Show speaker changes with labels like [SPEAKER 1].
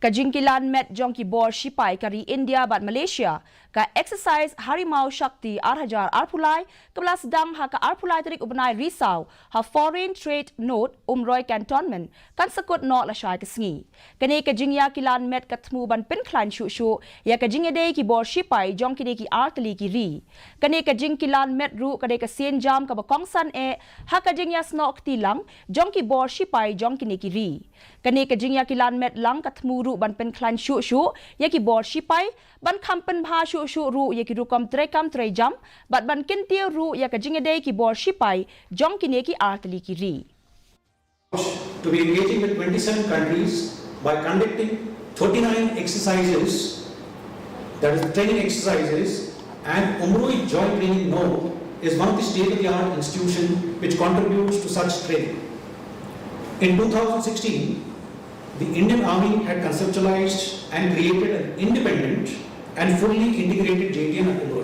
[SPEAKER 1] Kajing Kilan met jongki bor Sipai kari India bat Malaysia ka exercise Harimau Shakti Arhajar Arpulai kebelas dang ha ka Arpulai tarik ubnai risau ha foreign trade note umroi cantonment kan sekut no la syai kesngi kani kajing ya Kilan met katmu ban pen klan shu ya kajing ede ki bor Sipai jongki de ki artli ki ri kani kajing Kilan met ru kade ka sen jam ka bakongsan ha kajing ya snok tilang jongki bor Sipai jongki ne ki ri kani kajing ya Kilan met lang katmu ban pen klan shu ya ki bor Sipai ban kampen bha shu ru ya ki ru kam tre jam bat ban kin tiu ru ya ka jingede ki bor Sipai jong ki ne ki artli ki ri
[SPEAKER 2] to be engaging with 27 countries by conducting 39 exercises, that is training exercises, and Umroi Joint Training Node is one of the state-of-the-art institutions which contributes to such training. In 2016, the Indian Army had conceptualized and created an independent and fully integrated JTN at Umroi.